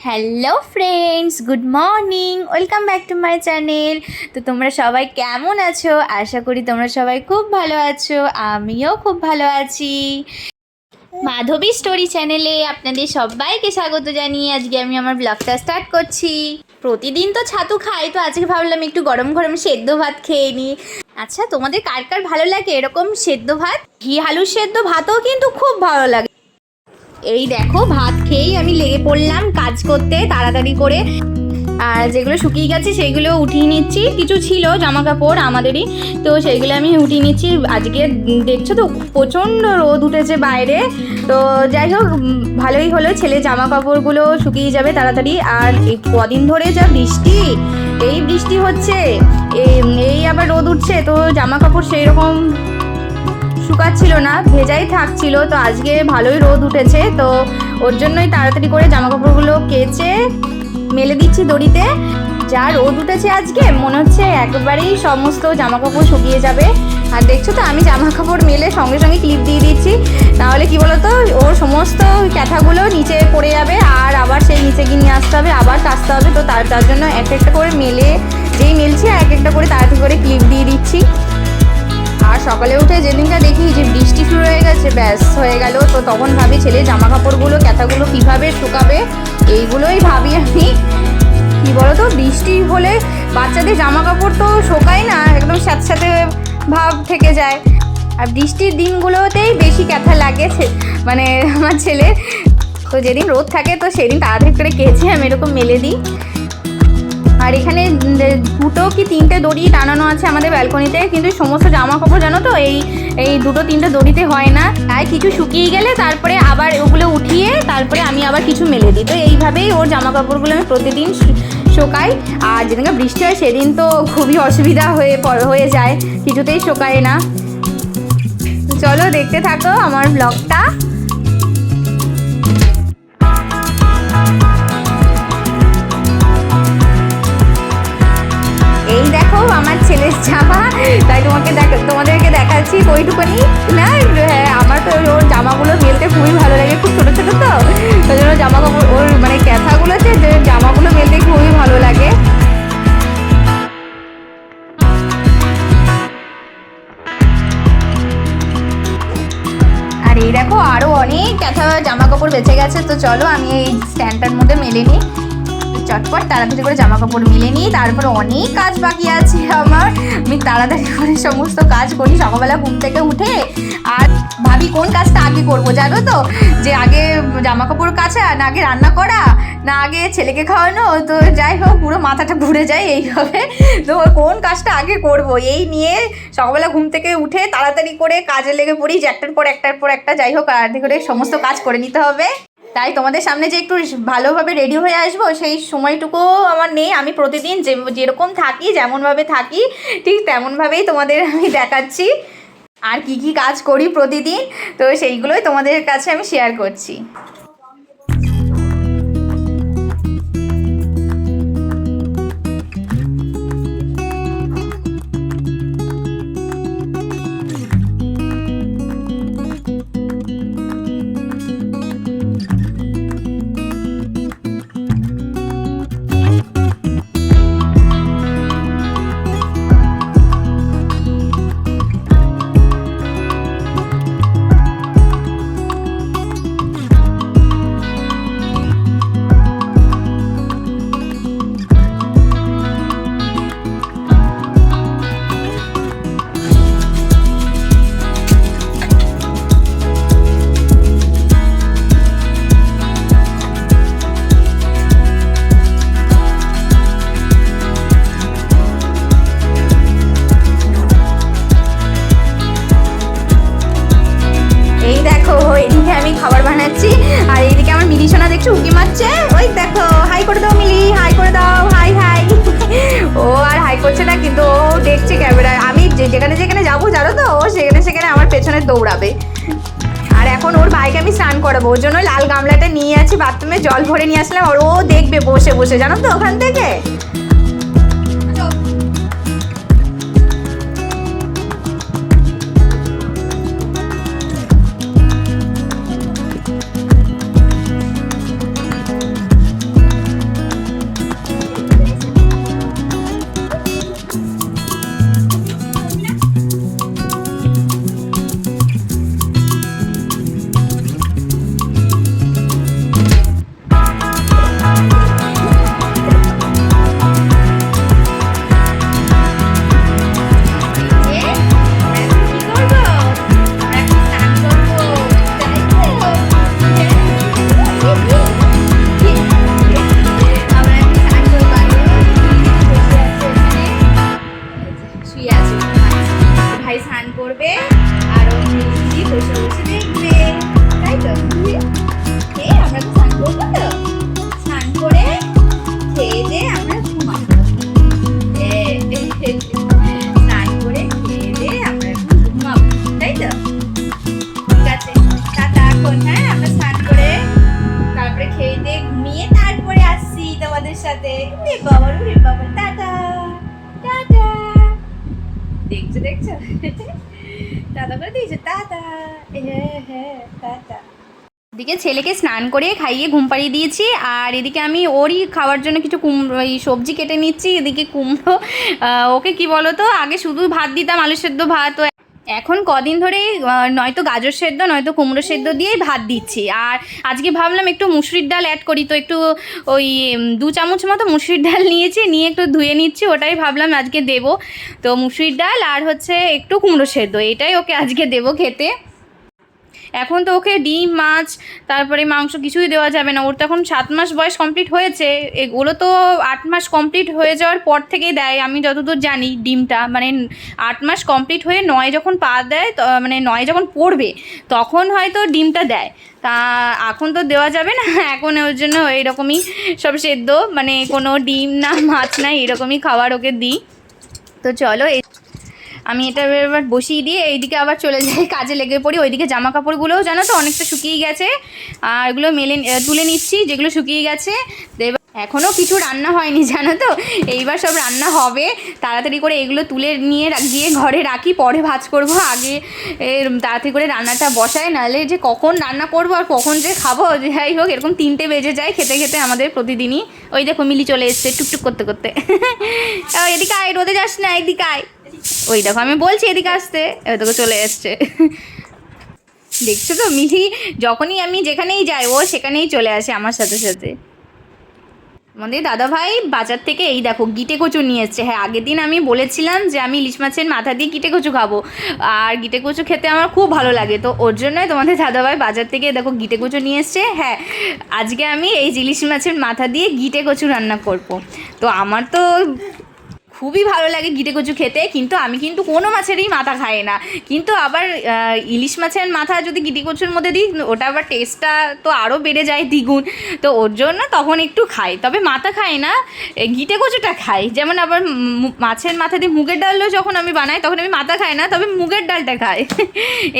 Hello friends, good morning, welcome back to my channel. তো তোমরা সবাই কেমন আছো? আশা করি তোমরা সবাই খুব ভালো আছো, আমিও খুব ভালো আছি। মাধবী স্টোরি চ্যানেলে আপনাদের সবাইকে স্বাগত জানিয়ে আজকে আমি আমার ব্লগটা স্টার্ট করছি। প্রতিদিন তো ছাতু খাই, তো আজকে ভাবলাম একটু গরম গরম সেদ্ধ ভাত খেয়ে নিই। আচ্ছা, তোমাদের কার কার ভালো লাগে এরকম সেদ্ধ ভাত? ঘি আলুর সেদ্ধ ভাতও কিন্তু খুব ভালো লাগে। এই দেখো, ভাত খেয়েই আমি লেগে পড়লাম কাজ করতে তাড়াতাড়ি করে। আর যেগুলো শুকিয়ে গেছে সেইগুলো উঠিয়ে নিচ্ছি। কিছু ছিল জামা কাপড় আমাদেরই, তো সেইগুলো আমি উঠিয়ে নিচ্ছি। আজকে দেখছো তো প্রচণ্ড রোদ উঠেছে বাইরে। তো যাই হোক, ভালোই হলো, ছেলে জামা কাপড়গুলো শুকিয়ে যাবে তাড়াতাড়ি। আর এই কদিন ধরে যা বৃষ্টি, এই বৃষ্টি হচ্ছে, এই আবার রোদ উঠছে, তো জামা কাপড় সেই রকম শুকাচ্ছিল না, ভেজাই থাকছিল। তো আজকে ভালোই রোদ উঠেছে, তো ওর জন্যই তাড়াতাড়ি করে জামা কাপড়গুলো কেচে মেলে দিচ্ছি দড়িতে। যা রোদ উঠেছে আজকে, মনে হচ্ছে একবারেই সমস্ত জামা কাপড় শুকিয়ে যাবে। আর দেখছো তো, আমি জামা কাপড় মেলে সঙ্গে সঙ্গে ক্লিপ দিয়ে দিচ্ছি, তাহলে কি বলতো, ওর সমস্ত ক্যাথাগুলো নিচে পড়ে যাবে, আর আবার সেই নিচে গিয়ে নিয়ে আসতে হবে, আবার কাচতে হবে। তো তার জন্য এক একটা করে মেলে, যেই মেলছি এক একটা করে তাড়াতাড়ি করে ক্লিপ দিয়ে দিচ্ছি। আর সকালে উঠে যেদিনটা দেখি যে বৃষ্টি শুরু হয়ে গেছে, ব্যাস হয়ে গেল। তো তখন ভাবি ছেলে জামা কাপড়গুলো ক্যাথাগুলো কীভাবে শুকাবে, এইগুলোই ভাবি আমি। কি বলো তো, বৃষ্টি হলে বাচ্চাদের জামা কাপড় তো শোকায় না, একদম স্যাঁতস্যাঁতে ভাব থেকে যায়। আর বৃষ্টির দিনগুলোতেই বেশি ক্যাথা লাগে মানে আমার ছেলে। তো যেদিন রোদ থাকে তো সেদিন তাড়াতাড়ি করে কেচে আমি এরকম মেলে দিই। আর এখানে দুটো কি তিনটে দড়ি টানানো আছে আমাদের ব্যালকনিতে, কিন্তু সমস্ত জামা কাপড় জানো তো এই দুটো তিনটে দড়িতে হয় না। তাই কিছু শুকিয়ে গেলে তারপরে আবার ওগুলো উঠিয়ে তারপরে আমি আবার কিছু মেলে দিই। তো এইভাবেই ওর জামা কাপড়গুলো আমি প্রতিদিন শোকাই। আর যেদিনকে বৃষ্টি হয় সেদিন তো খুবই অসুবিধা হয়ে যায়, কিছুতেই শোকায় না। চলো দেখতে থাকো আমার ব্লগটা। এই দেখো আমার ছেলের জামা, তাই তোমাদেরকে দেখাচ্ছি ওইটুকুনি না। আমার তো ওর জামাগুলো মেলতে খুবই ভালো লাগে, খুব ছোটো ছোটো তো, ওই জন্য জামা কাপড় ওর মানে ক্যাথাগুলো আছে, জামাগুলো মেলতে খুবই ভালো লাগে। আর এই দেখো, আরও অনেক ক্যাথা জামা কাপড় বেঁচে গেছে। তো চলো আমি এই স্ট্যান্ডটার মধ্যে মেলে নিই, চটপট তাড়াতাড়ি করে জামা কাপড় মেলে নিই। তারপরে অনেক কাজ বাকি আছে আমার, আমি তাড়াতাড়ি করে সমস্ত কাজ করি সকালবেলা ঘুম থেকে উঠে। আর ভাবি কোন কাজটা আগে করবো জানো তো, যে আগে জামা কাপড় কাচা, না আগে রান্না করা, না আগে ছেলেকে খাওয়ানো। তো যাই হোক, পুরো মাথাটা ঘুরে যায় এইভাবে। তো কোন কাজটা আগে করব, এই নিয়ে সকালবেলা ঘুম থেকে উঠে তাড়াতাড়ি করে কাজে লেগে পড়ি, যে একটার পর একটা যাই হোক তাড়াতাড়ি করে সমস্ত কাজ করে নিতে হবে। তাই তোমাদের সামনে যে একটু ভালোভাবে রেডি হয়ে আসবো, সেই সময়টুকুও আমার নেই। আমি প্রতিদিন যেরকম থাকি, যেমনভাবে থাকি, ঠিক তেমনভাবেই তোমাদের আমি দেখাচ্ছি। আর কি কি কাজ করি প্রতিদিন, তো সেইগুলোই তোমাদের কাছে আমি শেয়ার করছি। আমি খাবার বানাচ্ছি, আর এইদিকে আমার মিলি সোনা দেখছো উঁকি মারছে। ওই দেখো, হাই করে দাও মিলি, হাই করে দাও, হাই হাই। ও আর হাই করছে না, কিন্তু ও দেখছে ক্যামেরায়। আমি যেখানে যেখানে যাবো জানো তো, ও সেখানে সেখানে আমার পেছনে দৌড়াবে। আর এখন ওর ভাইকে আমি স্নান করাবো, ওর জন্য লাল গামলাটা নিয়ে আছি, বাথরুমে জল ভরে নিয়ে আসলাম। আর ও দেখবে বসে বসে জানো তো ওখান থেকে। সাথে। রে বাবা রে বাবা, টাটা টাটা। দেখছো দেখছো, টাটা করে দিয়েছে, টাটা। হ্যাঁ হ্যাঁ টাটা। এদিকে ছেলেকে স্নান করিয়ে খাইয়ে ঘুম পাড়িয়ে দিয়েছি, আর এদিকে আমি ওরই খাওয়ার জন্য কিছু কুমড়ো এই সবজি কেটে নিচ্ছি। এদিকে কুমড়ো, ওকে কি বলো তো, আগে শুধু ভাত দিতাম, আলু সেদ্ধ ভাত, তো এখন কদিন ধরেই নয়তো গাজর সেদ্ধ নয়তো কুমড়ো সেদ্ধ দিয়েই ভাত দিচ্ছি। আর আজকে ভাবলাম একটু মুসুরির ডাল অ্যাড করি, তো একটু ওই 2 চামচ মতো মুসুরির ডাল নিয়েছি, নিয়ে একটু ধুয়ে নিচ্ছি, ওটাই ভাবলাম আজকে দেবো। তো মুসুরির ডাল আর হচ্ছে একটু কুমড়ো সেদ্ধ, এটাই ওকে আজকে দেবো খেতে। এখন তো ওকে ডিম মাছ তারপরে মাংস কিছুই দেওয়া যাবে না, ওর তো এখন 7 মাস বয়স কমপ্লিট হয়েছে, এগুলো তো 8 মাস কমপ্লিট হয়ে যাওয়ার পর থেকেই দেয় আমি যতদূর জানি ডিমটা, মানে 8 মাস কমপ্লিট হয়ে 9 যখন পা দেয়, মানে 9 যখন পড়বে তখন হয়তো ডিমটা দেয়। তা এখন তো দেওয়া যাবে না, এখন ওর জন্য এইরকমই সব সেদ্ধ, মানে কোনো ডিম না মাছ না এরকমই খাবার ওকে দিই। তো চলো আমি এটা এবার বসিয়ে দিয়ে এইদিকে আবার চলে যাই, কাজে লেগে পড়ি। ওইদিকে জামা কাপড়গুলোও জানো তো অনেকটা শুকিয়ে গেছে, আর এগুলো তুলে নিচ্ছি যেগুলো শুকিয়ে গেছে। এখনও কিছু রান্না হয়নি জানো তো, এইবার সব রান্না হবে। তাড়াতাড়ি করে এগুলো তুলে নিয়ে গিয়ে ঘরে রাখি, পরে ভাজ করব, আগে তাড়াতাড়ি করে রান্নাটা বসায়, নাহলে যে কখন রান্না করব আর কখন যে খাবো, যাই হোক এরকম 3টে বেজে যায় খেতে খেতে আমাদের প্রতিদিনই। ওই দেখো মিলি চলে এসছে টুকটুক করতে করতে। এদিকে আয়, রোদে যাস না, এদিকে আয়। ওই দেখো আমি বলছি এদিকে আসতে, ওই দেখো চলে এসছে। দেখছো তো মিলি যখনই আমি যেখানেই যাই ও সেখানেই চলে আসে আমার সাথে সাথে। আমাদের দাদাভাই বাজার থেকে এই দেখো গিটে কচু নিয়ে এসছে। হ্যাঁ, আগের দিন আমি বলেছিলাম যে আমি ইলিশ মাছের মাথা দিয়ে গিটে কচু খাবো, আর গিটে কচু খেতে আমার খুব ভালো লাগে, তো ওর জন্যই তোমাদের দাদাভাই বাজার থেকে দেখো গিটে কচু নিয়ে এসছে। হ্যাঁ, আজকে আমি এই ইলিশ মাছের মাথা দিয়ে গিটে কচু রান্না করব। তো আমার তো খুবই ভালো লাগে গিটে কচু খেতে, কিন্তু আমি কিন্তু কোনো মাছেরই মাথা খাই না, কিন্তু আবার ইলিশ মাছের মাথা যদি গিটে কচুর মধ্যে দিই ওটা আবার টেস্টটা তো আরও বেড়ে যায় দ্বিগুণ, তো ওর জন্য তখন একটু খাই, তবে মাথা খাই না, গিটে কচুটা খাই। যেমন আবার মাছের মাথা দিয়ে মুগের ডালও যখন আমি বানাই তখন আমি মাথা খাই না, তবে মুগের ডালটা খাই।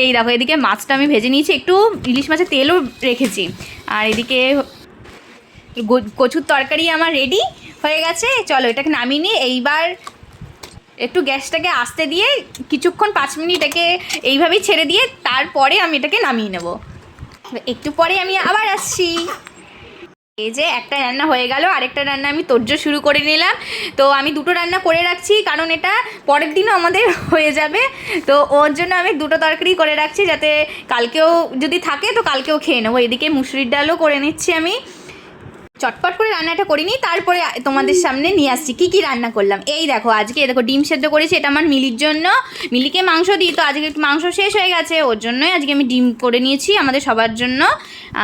এই দেখো এদিকে মাছটা আমি ভেজে নিয়েছি, একটু ইলিশ মাছের তেলও রেখেছি, আর এদিকে কচুর তরকারি আমার রেডি হয়ে গেছে। চলো এটাকে নামিয়ে নিই। এইবার একটু গ্যাসটাকে আস্তে দিয়ে কিছুক্ষণ 5 মিনিট এটাকে এইভাবেই ছেড়ে দিয়ে তারপরে আমি এটাকে নামিয়ে নেব। একটু পরে আমি আবার আসছি। এই যে একটা রান্না হয়ে গেল, আরেকটা রান্না আমি তোড়জোড় শুরু করে নিলাম। তো আমি 2টো রান্না করে রাখছি, কারণ এটা পরের দিনও আমাদের হয়ে যাবে, তো ওর জন্য আমি 2টো তরকারি করে রাখছি, যাতে কালকেও যদি থাকে তো কালকেও খেয়ে নেবো। এদিকে মুসুরির ডালও করে নিচ্ছি আমি, চটপট করে রান্নাটা করিনি, তারপরে তোমাদের সামনে নিয়ে আসছি কী কী রান্না করলাম। এই দেখো আজকে দেখো ডিম সেদ্ধ করেছি, এটা আমার মিলির জন্য, মিলিকে মাংস দিই, তো আজকে একটু মাংস শেষ হয়ে গেছে ওর জন্যই আজকে আমি ডিম করে নিয়েছি আমাদের সবার জন্য।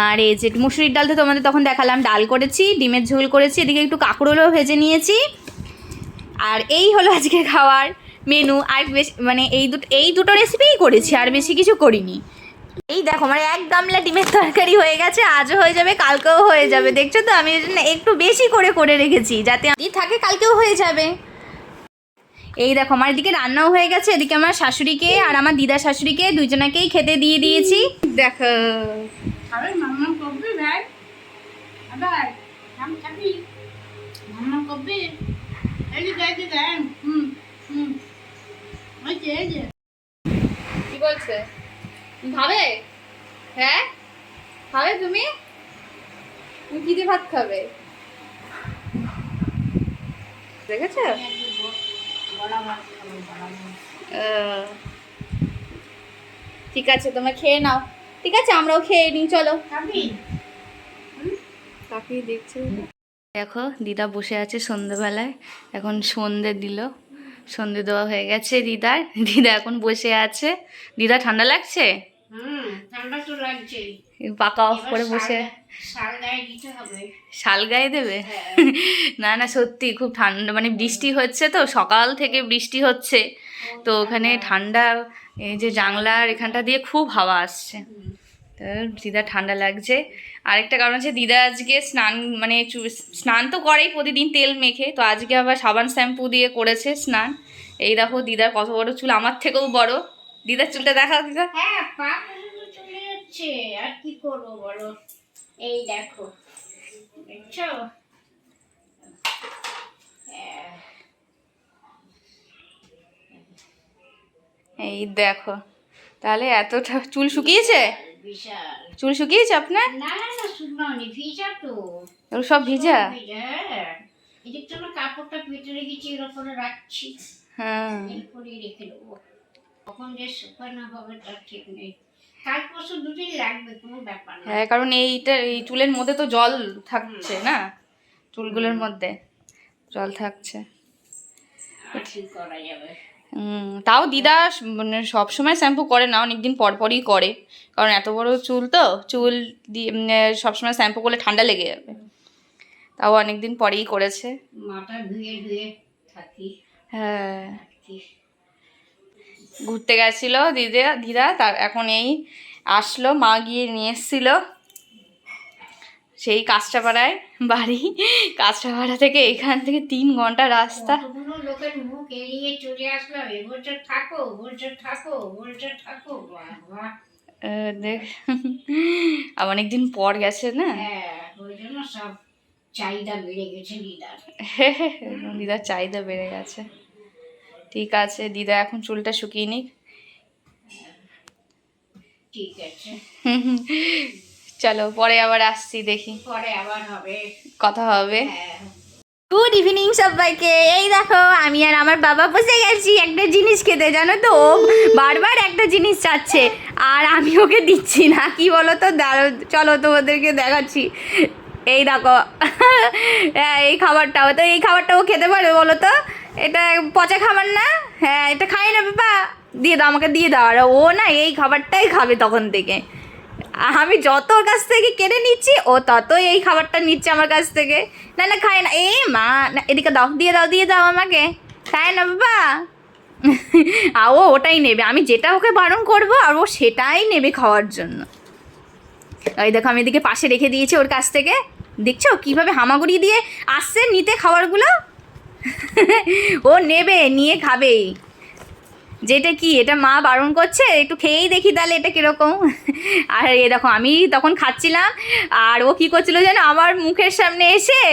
আর এই যে মুসুরির ডাল তো তোমাদের তখন দেখালাম, ডাল করেছি, ডিমের ঝোল করেছি, এদিকে একটু কাঁকরোলও ভেজে নিয়েছি। আর এই হলো আজকে খাওয়ার মেনু। আর বেশি মানে এই দুটো রেসিপিই করেছি, আর বেশি কিছু করিনি। এই দেখো আমার 1 গামলা ডিমের তরকারি হয়ে গেছে, আজও হয়ে যাবে কালকেও হয়ে যাবে, দেখছো তো আমি একটু বেশি করে করে রেখেছি যাতে থাকে কালকেও হয়ে যাবে। এই দেখো আমার এদিকে রান্নাও হয়ে গেছে, এদিকে আমার শাশুড়িকে আর আমার দিদা শাশুড়িকে দুজনাকেই খেতে দিয়ে দিয়েছি। দেখো কি বলছে ভাবে, হ্যাঁ খাবে তুমি, তুমি কি দিয়ে ভাত খাবে দেখেছো? ঠিক আছে তোমরা খেয়ে নাও, ঠিক আছে আমরাও খেয়ে নিই, চলো। কাকি দেখছো, দেখো দিদা বসে আছে সন্ধ্যেবেলায়, এখন সন্ধে দিল, সন্ধে দেওয়া হয়ে গেছে দিদার, দিদা এখন বসে আছে। দিদা ঠান্ডা লাগছে? ঠান্ডা তো লাগছে, পাকা অফ করে বসে শাল গায়ে দিতে হবে। শাল গায়ে দেবে? না না সত্যি খুব ঠান্ডা, মানে বৃষ্টি হচ্ছে তো, সকাল থেকে বৃষ্টি হচ্ছে, তো ওখানে ঠান্ডা, এই যে জানলার এখানটা দিয়ে খুব হাওয়া আসছে, তো দিদা ঠান্ডা লাগছে। আরেকটা কারণ হচ্ছে দিদা আজকে স্নান, মানে স্নান তো করেই প্রতিদিন তেল মেখে, তো আজকে আবার সাবান শ্যাম্পু দিয়ে করেছে স্নান। এই দেখো দিদার কত বড় চুল, আমার থেকেও বড়। দিদার চুলটা দেখাও দিদা। হ্যাঁ পা চলে যাচ্ছে, আর কি করবো বলো, এই দেখো দেখছো এই দেখো, তাহলে এতটা চুল শুকিয়েছে? বিশাল। চুল শুকিয়েছে আপনার? না না না, শুকনো নি, ভিজা তো। এগুলো সব ভিজা? সব ভিজা, হ্যাঁ। এদিক জন্য কাপড়টা পেতে রেখেছি, এর ওপরে রাখছি। হ্যাঁ। এরপরে রেখে দেবো। কখন যে শুকানো হবে তার ঠিক নেই। কাল পরশু দুদিন লাগবে, কোনো ব্যাপার না। হ্যাঁ, কারণ এই চুলের মধ্যে তো জল থাকছে না, চুলগুলোর মধ্যে জল থাকছে। আর কি করা যাবে? তাও দিদা মানে সবসময় শ্যাম্পু করে না, অনেকদিন পর পরই করে, কারণ এত বড় চুল তো, চুল দিয়ে সবসময় শ্যাম্পু করলে ঠান্ডা লেগে যাবে। তাও অনেকদিন পরেই করেছে। মাথা ধুয়ে ধুয়ে থাকি হ্যাঁ, আর কি। ঘুরতে গেছিল দিদা তার এখন এই আসলো, মা গিয়ে নিয়ে এসছিল সেই কাঁচরাপাড়ায় বাড়ি, কাঁচরাপাড়া থেকে এখান থেকে 3 ঘন্টা রাস্তা। কতগুলো লোকের মুখ এড়িয়ে চলে আসলাম, এ বলছে থাকো, বলছে থাকো, বলছে থাকো, বাবা। দেখ, আর অনেকদিন পর গেছে না। হ্যাঁ, ওই জন্য সব চাহিদা বেড়ে গেছে দিদার। দিদার চাহিদা বেড়ে গেছে। ঠিক আছে, দিদা এখন চুলটা শুকিয়ে নিক। ঠিক আছে, চলো পরে আবার আসছি, দেখি পরে আবার হবে। কথা হবে। হ্যাঁ। গুড ইভিনিং সবাইকে। এই দেখো, আমি আর আমার বাবা বসে গেছি একটা জিনিস খেতে, জানো তো ও বারবার একটা জিনিস চাচ্ছে আর আমি ওকে দিচ্ছি না। কি বলো তো, চলো তোমাদেরকে দেখাচ্ছি। এই দেখো, হ্যাঁ এই খাবারটাও তো, এই খাবারটাও খেতে পারে বলো তো? এটা পচা খাবার না? হ্যাঁ, এটা খাই না বাবা, দিয়ে দাও আমাকে, দিয়ে দাও। আর ও না এই খাবারটাই খাবে তখন থেকে। আমি যত ওর কাছ থেকে কেড়ে নিচ্ছি ও ততই এই খাবারটা নিচ্ছে আমার কাছ থেকে। না না খায় না, এই মা না, এদিকে দাও, দিয়ে দাও, দিয়ে দাও আমাকে। খায় না বাবা। আর ও ওটাই নেবে, আমি যেটা ওকে বারণ করবো আর ও সেটাই নেবে খাওয়ার জন্য। ওই দেখো, আমি এদিকে পাশে রেখে দিয়েছি ওর কাছ থেকে, দেখছো কীভাবে হামাগুড়ি দিয়ে আসছে নিতে খাবারগুলো। ও নেবে, নিয়ে খাবেই। যেটা কি, এটা মা বারণ করছে, একটু খেয়েই দেখি তাহলে এটা কীরকম। আর এ দেখো, আমি তখন খাচ্ছিলাম আর ও কী করছিল যেন, আমার মুখের সামনে এসে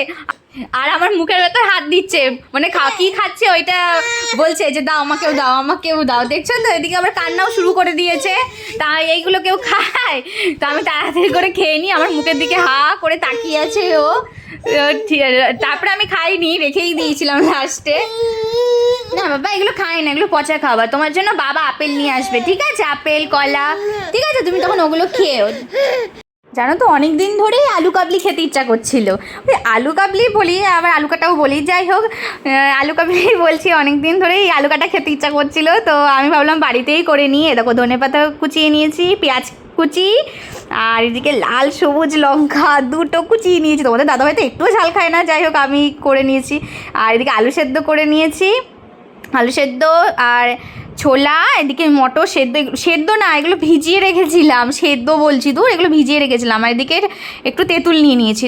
আর আমার মুখের ভেতর হাত দিচ্ছে, মানে কী খাচ্ছে ওইটা বলছে যে দাও আমাকেও দাও, আমাকেও দাও। দেখছো তো, এদিকে আবার কান্নাও শুরু করে দিয়েছে। তা এইগুলো কেউ খায়? তো আমি তাড়াতাড়ি করে খেয়ে নিই, আমার মুখের দিকে হা করে তাকিয়ে আছে ও। তারপরে আমি খাইনি, রেখেই দিয়েছিলাম লাস্টে। না বাবা, এগুলো খাই না, এগুলো পচা খাবার। তোমার জন্য বাবা আপেল নিয়ে আসবে, ঠিক আছে? আপেল কলা, ঠিক আছে? তুমি তখন ওগুলো খেয়েও। জানো তো, অনেক দিন ধরেই আলু কাবলি খেতে ইচ্ছা করছিল। ওই আলু কাবলি বলি, আবার আলু কাটাও বলি, যাই হোক আলু কাবলি বলছি, অনেক দিন ধরেই আলু কাটা খেতে ইচ্ছা করছিল। তো আমি ভাবলাম বাড়িতেই করে নিয়ে, দেখো ধনেপাতা কুচিয়ে নিয়েছি, পেঁয়াজ কুচি, আর এদিকে লাল সবুজ লঙ্কা দুটো কুচিয়ে নিয়েছি। তোমাদের দাদাভাই তো একটুও ঝাল খায় না, যাই হোক আমি করে নিয়েছি। আর এদিকে আলু সেদ্ধ করে নিয়েছি, আলু সেদ্ধ আর ছোলা, এদিকে মটর সেদ্ধ, সেদ্ধ না এগুলো ভিজিয়ে রেখেছিলাম, সেদ্ধ বলছি তো, এগুলো ভিজিয়ে রেখেছিলাম। আর এদিকে একটু তেঁতুল নিয়ে নিয়েছি,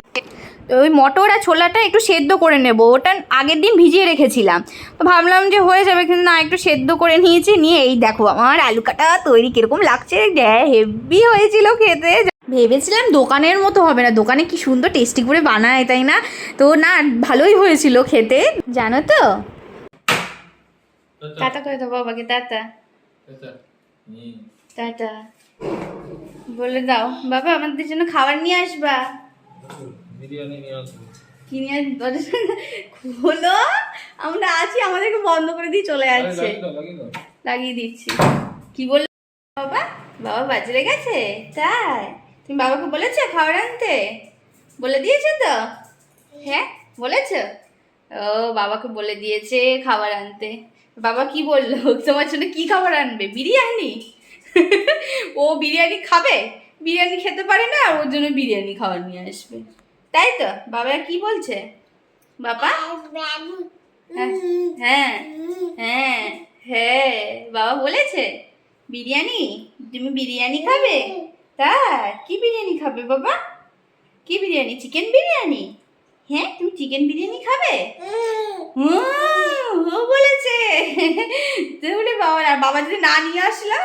ওই মটর আর ছোলাটা একটু সেদ্ধ করে নেব, ওটা আগের দিন ভিজিয়ে রেখেছিলাম। তো ভাবলাম যে হয়ে যাবে, কিন্তু না, একটু সেদ্ধ করে নিয়েছি। নিয়ে এই দেখো আমার আলু কাটা তৈরি, কীরকম লাগছে, হেভি হয়েছিল খেতে। ভেবেছিলাম দোকানের মতো হবে না, দোকানে কি সুন্দর টেস্টি করে বানায়, তাই না? তো না, ভালোই হয়েছিল খেতে, জানো তো। টাটা করে দাও বাবাকে, টাটা টাটা বলে দাও। বাবা আমাদের জন্য খাবার নিয়ে আসবা, বিরিয়ানি নিয়ে আসবো। কি নিয়ে হলো, আমরা আছি, আমাদেরকে বন্ধ করে দিয়ে চলে যাচ্ছে। লাগিয়ে দিচ্ছি। কি বললো বাবা? বাবা বাজারে গেছে? তাই? তুমি বাবাকে বলেছো খাবার আনতে? বলে দিয়েছো তো? হ্যাঁ বলেছো? ও, বাবাকে বলে দিয়েছে খাবার আনতে। বাবা কি বললো, তোমার জন্য কি খাবার আনবে? বিরিয়ানি? ও বিরিয়ানি খাবে, বিরিয়ানি খেতে পারে না, আর ওর জন্য বিরিয়ানি খাবার নিয়ে আসবে, তাই তো? বাবা কি বলছে বাবা? হ্যাঁ হ্যাঁ হ্যাঁ হ্যাঁ, বাবা বলেছে বিরিয়ানি, তুমি বিরিয়ানি খাবে? তাই? কি বিরিয়ানি খাবে বাবা? কি বিরিয়ানি? চিকেন বিরিয়ানি? হ্যাঁ, তুমি চিকেন বিরিয়ানি খাবে? ও বলেছে। তাহলে বাবা, আর বাবা যদি না নিয়ে আসলো?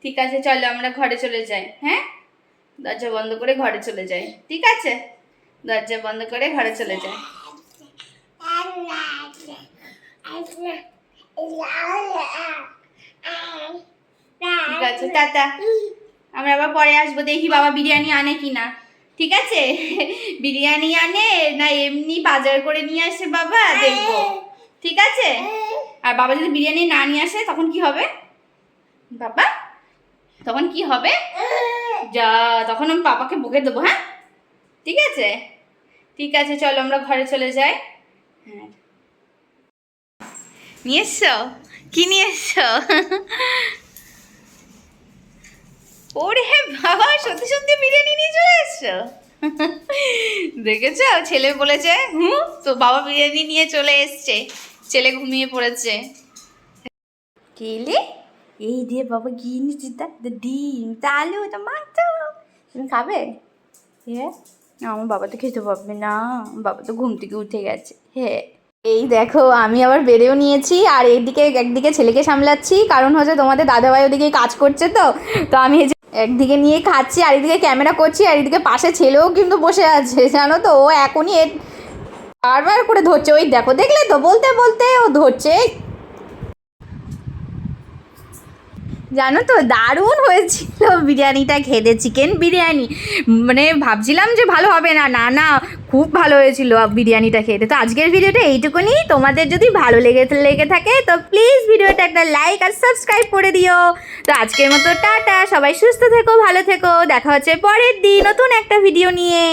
ঠিক আছে, চলো আমরা ঘরে চলে যাই। হ্যাঁ, দরজা বন্ধ করে ঘরে চলে যাই। ঠিক আছে, দরজা বন্ধ করে ঘরে চলে যাই। ঠিক আছে, টাটা। আমরা আবার পরে আসবো, দেখি বাবা বিরিয়ানি আনে কিনা। ঠিক আছে, বিরিয়ানি আনে না এমনি বাজার করে নিয়ে আসে বাবা, দেখবো। ঠিক আছে, আর বাবা যদি বিরিয়ানি না নিয়ে আসে তখন কি হবে বাবা? তখন কি হবে? যা, তখন আমি বাবাকে বকে দেবো। হ্যাঁ, ঠিক আছে, ঠিক আছে, চলো আমরা ঘরে চলে যাই। হ্যাঁ, নিয়ে এসছো? কি নিয়ে এসছো? ওরে বাবা, সত্যি সত্যি বিরিয়ানি নিয়ে চলে এসছো? দেখেছো, ছেলে বলেছে তো বাবা বিরিয়ানি নিয়ে চলে এসছে। ছেলে ঘুমিয়ে পড়েছে। কেলে এই দিয়ে বাবা ঘি নিচ্ছি, ডিম তাহলে ওটা মাত্র তুমি খাবে? হ্যাঁ, আমার বাবা তো খেতে পারবে না, বাবা তো ঘুম থেকে উঠে গেছে। হ্যাঁ, এই দেখো আমি আবার বেড়েও নিয়েছি, আর একদিকে ছেলেকে সামলাচ্ছি, কারণ হচ্ছে তোমাদের দাদাভাই ওদিকে কাজ করছে, তো আমি এই যে একদিকে নিয়ে খাচ্ছি আর এদিকে ক্যামেরা করছি, আর এদিকে পাশে ছেলেও কিন্তু বসে আছে, জানো তো। ও এখনই বারবার করে ধরছে, ওই দেখো, দেখলে তো, বলতে বলতে ও ধরছে। জানো তো দারুণ হয়েছিল বিরিয়ানিটা খেতে, চিকেন বিরিয়ানি। মানে ভাবছিলাম যে ভালো হবে না, না না, খুব ভালো হয়েছিল বিরিয়ানিটা খেতে। তো আজকের ভিডিওটা এইটুকুনি। তোমাদের যদি ভালো লেগে থাকে তো প্লিজ ভিডিওটা একটা লাইক আর সাবস্ক্রাইব করে দিও। তো আজকের মতো টাটা, সবাই সুস্থ থেকো, ভালো থেকো, দেখা হচ্ছে পরের দিন নতুন একটা ভিডিও নিয়ে।